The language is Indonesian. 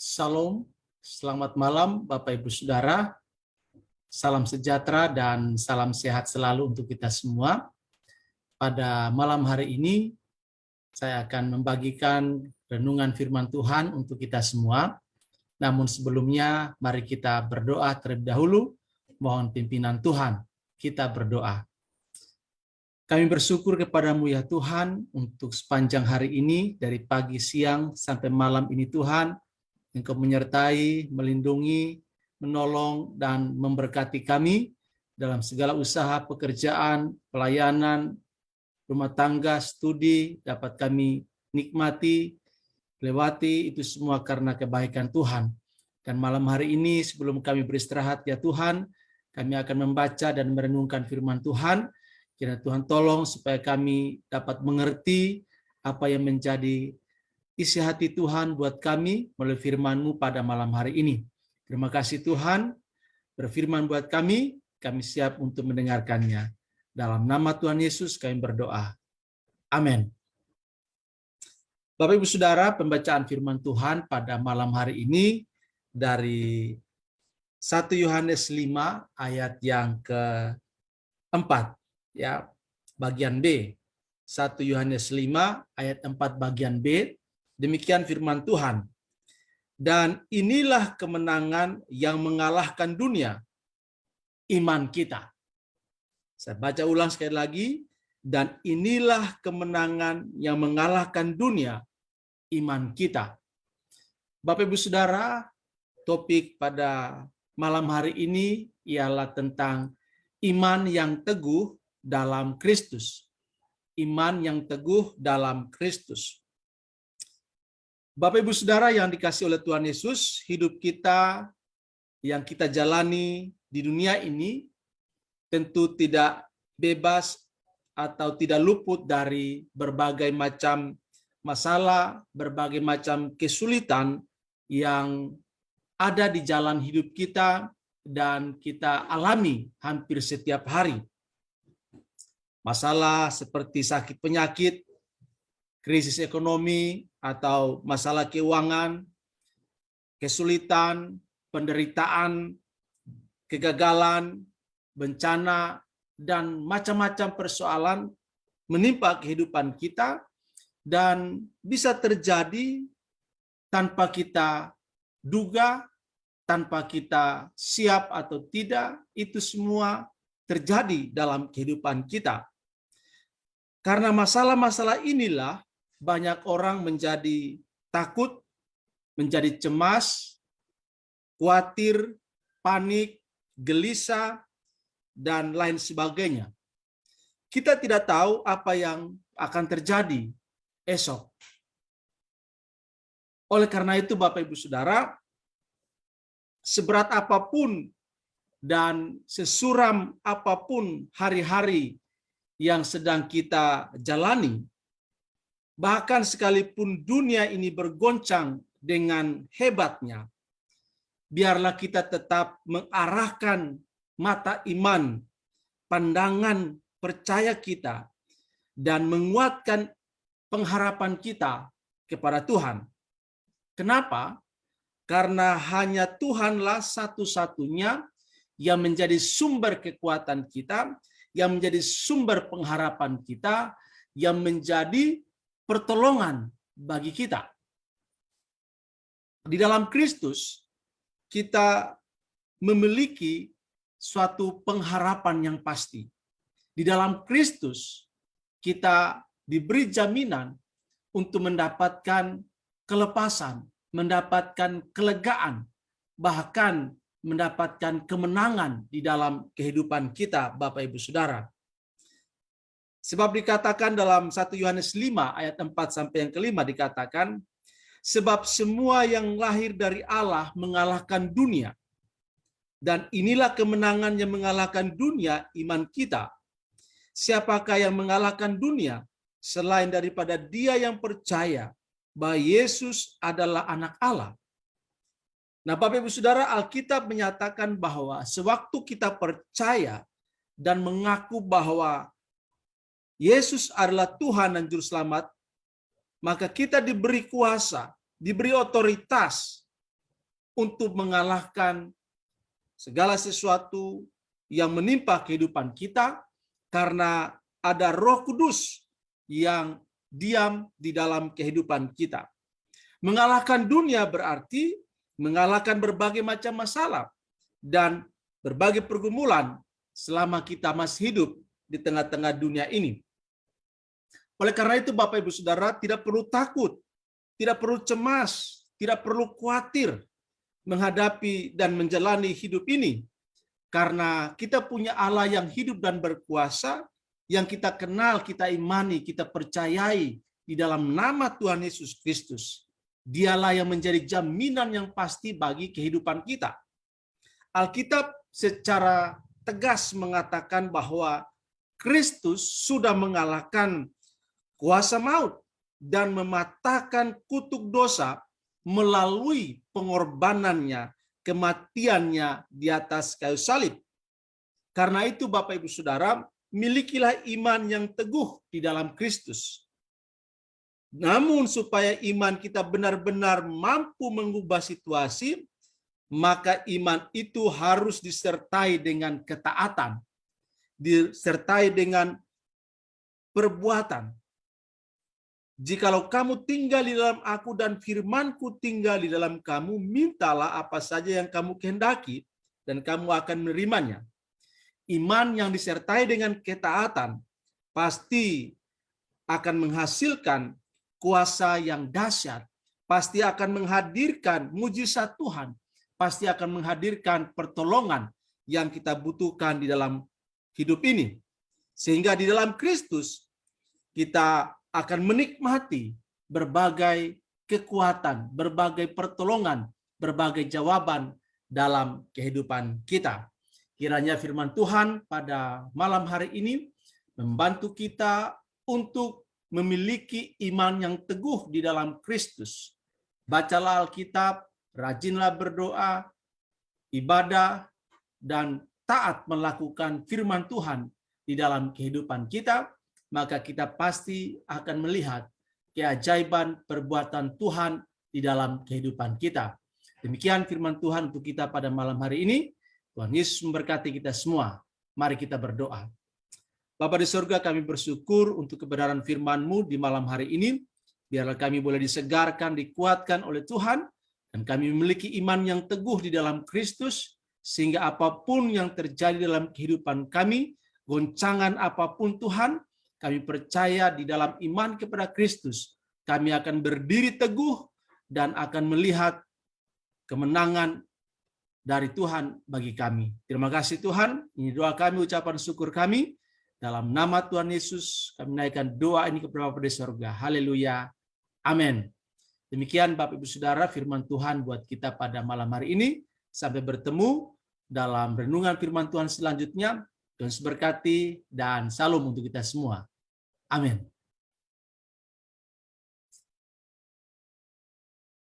Salam, selamat malam Bapak Ibu Saudara, salam sejahtera dan salam sehat selalu untuk kita semua. Pada malam hari ini, saya akan membagikan renungan firman Tuhan untuk kita semua. Namun sebelumnya, mari kita berdoa terlebih dahulu, mohon pimpinan Tuhan. Kita berdoa. Kami bersyukur kepadamu ya Tuhan, untuk sepanjang hari ini, dari pagi, siang, sampai malam ini Tuhan, Engkau menyertai, melindungi, menolong, dan memberkati kami dalam segala usaha, pekerjaan, pelayanan, rumah tangga, studi, dapat kami nikmati, lewati, itu semua karena kebaikan Tuhan. Dan malam hari ini, sebelum kami beristirahat ya Tuhan, kami akan membaca dan merenungkan firman Tuhan. Kiranya Tuhan tolong supaya kami dapat mengerti apa yang menjadi isi hati Tuhan buat kami melalui firman-Mu pada malam hari ini. Terima kasih Tuhan, berfirman buat kami siap untuk mendengarkannya. Dalam nama Tuhan Yesus kami berdoa. Amin. Bapak Ibu Saudara, pembacaan firman Tuhan pada malam hari ini dari 1 Yohanes 5 ayat yang keempat, ya, bagian B. 1 Yohanes 5 ayat 4 bagian B. Demikian firman Tuhan. Dan inilah kemenangan yang mengalahkan dunia, iman kita. Saya baca ulang sekali lagi. Dan inilah kemenangan yang mengalahkan dunia, iman kita. Bapak Ibu Saudara, topik pada malam hari ini ialah tentang iman yang teguh dalam Kristus. Iman yang teguh dalam Kristus. Bapak Ibu Saudara yang dikasihi oleh Tuhan Yesus, hidup kita yang kita jalani di dunia ini tentu tidak bebas atau tidak luput dari berbagai macam masalah, berbagai macam kesulitan yang ada di jalan hidup kita dan kita alami hampir setiap hari. Masalah seperti sakit penyakit, krisis ekonomi, atau masalah keuangan, kesulitan, penderitaan, kegagalan, bencana, dan macam-macam persoalan menimpa kehidupan kita dan bisa terjadi tanpa kita duga, tanpa kita siap atau tidak, itu semua terjadi dalam kehidupan kita. Karena masalah-masalah inilah banyak orang menjadi takut, menjadi cemas, khawatir, panik, gelisah, dan lain sebagainya. Kita tidak tahu apa yang akan terjadi esok. Oleh karena itu, Bapak Ibu Saudara, seberat apapun dan sesuram apapun hari-hari yang sedang kita jalani, bahkan sekalipun dunia ini bergoncang dengan hebatnya, biarlah kita tetap mengarahkan mata iman, pandangan percaya kita, dan menguatkan pengharapan kita kepada Tuhan. Kenapa? Karena hanya Tuhanlah satu-satunya yang menjadi sumber kekuatan kita, yang menjadi sumber pengharapan kita, yang menjadi pertolongan bagi kita. Di dalam Kristus, kita memiliki suatu pengharapan yang pasti. Di dalam Kristus, kita diberi jaminan untuk mendapatkan kelepasan, mendapatkan kelegaan, bahkan mendapatkan kemenangan di dalam kehidupan kita, Bapak Ibu Saudara. Sebab dikatakan dalam 1 Yohanes 5 ayat 4 sampai yang kelima dikatakan, sebab semua yang lahir dari Allah mengalahkan dunia. Dan inilah kemenangan yang mengalahkan dunia, iman kita. Siapakah yang mengalahkan dunia selain daripada dia yang percaya bahwa Yesus adalah anak Allah? Nah, Bapak Ibu Saudara, Alkitab menyatakan bahwa sewaktu kita percaya dan mengaku bahwa Yesus adalah Tuhan dan Juru Selamat, maka kita diberi kuasa, diberi otoritas untuk mengalahkan segala sesuatu yang menimpa kehidupan kita, karena ada Roh Kudus yang diam di dalam kehidupan kita. Mengalahkan dunia berarti mengalahkan berbagai macam masalah dan berbagai pergumulan selama kita masih hidup di tengah-tengah dunia ini. Oleh karena itu, Bapak Ibu Saudara, tidak perlu takut, tidak perlu cemas, tidak perlu khawatir menghadapi dan menjalani hidup ini, karena kita punya Allah yang hidup dan berkuasa, yang kita kenal, kita imani, kita percayai di dalam nama Tuhan Yesus Kristus. Dialah yang menjadi jaminan yang pasti bagi kehidupan kita. Alkitab secara tegas mengatakan bahwa Kristus sudah mengalahkan kuasa maut dan mematahkan kutuk dosa melalui pengorbanannya, kematiannya di atas kayu salib. Karena itu, Bapak Ibu Saudara, milikilah iman yang teguh di dalam Kristus. Namun supaya iman kita benar-benar mampu mengubah situasi, maka iman itu harus disertai dengan ketaatan, disertai dengan perbuatan. Jikalau kamu tinggal di dalam aku dan firmanku tinggal di dalam kamu, mintalah apa saja yang kamu kehendaki dan kamu akan menerimanya. Iman yang disertai dengan ketaatan pasti akan menghasilkan kuasa yang dahsyat, pasti akan menghadirkan mujizat Tuhan, pasti akan menghadirkan pertolongan yang kita butuhkan di dalam hidup ini. Sehingga di dalam Kristus kita akan menikmati berbagai kekuatan, berbagai pertolongan, berbagai jawaban dalam kehidupan kita. Kiranya firman Tuhan pada malam hari ini membantu kita untuk memiliki iman yang teguh di dalam Kristus. Bacalah Alkitab, rajinlah berdoa, ibadah, dan taat melakukan firman Tuhan di dalam kehidupan kita, maka kita pasti akan melihat keajaiban perbuatan Tuhan di dalam kehidupan kita. Demikian firman Tuhan untuk kita pada malam hari ini. Tuhan Yesus memberkati kita semua. Mari kita berdoa. Bapa di surga, kami bersyukur untuk kebenaran firman-Mu di malam hari ini. Biarlah kami boleh disegarkan, dikuatkan oleh Tuhan, dan kami memiliki iman yang teguh di dalam Kristus, sehingga apapun yang terjadi dalam kehidupan kami, goncangan apapun Tuhan, kami percaya di dalam iman kepada Kristus, kami akan berdiri teguh dan akan melihat kemenangan dari Tuhan bagi kami. Terima kasih Tuhan, ini doa kami, ucapan syukur kami. Dalam nama Tuhan Yesus, kami naikkan doa ini kepada Bapa di surga. Haleluya. Amin. Demikian Bapak Ibu Saudara firman Tuhan buat kita pada malam hari ini. Sampai bertemu dalam renungan firman Tuhan selanjutnya. Tuhan berkati dan salam untuk kita semua. Amin.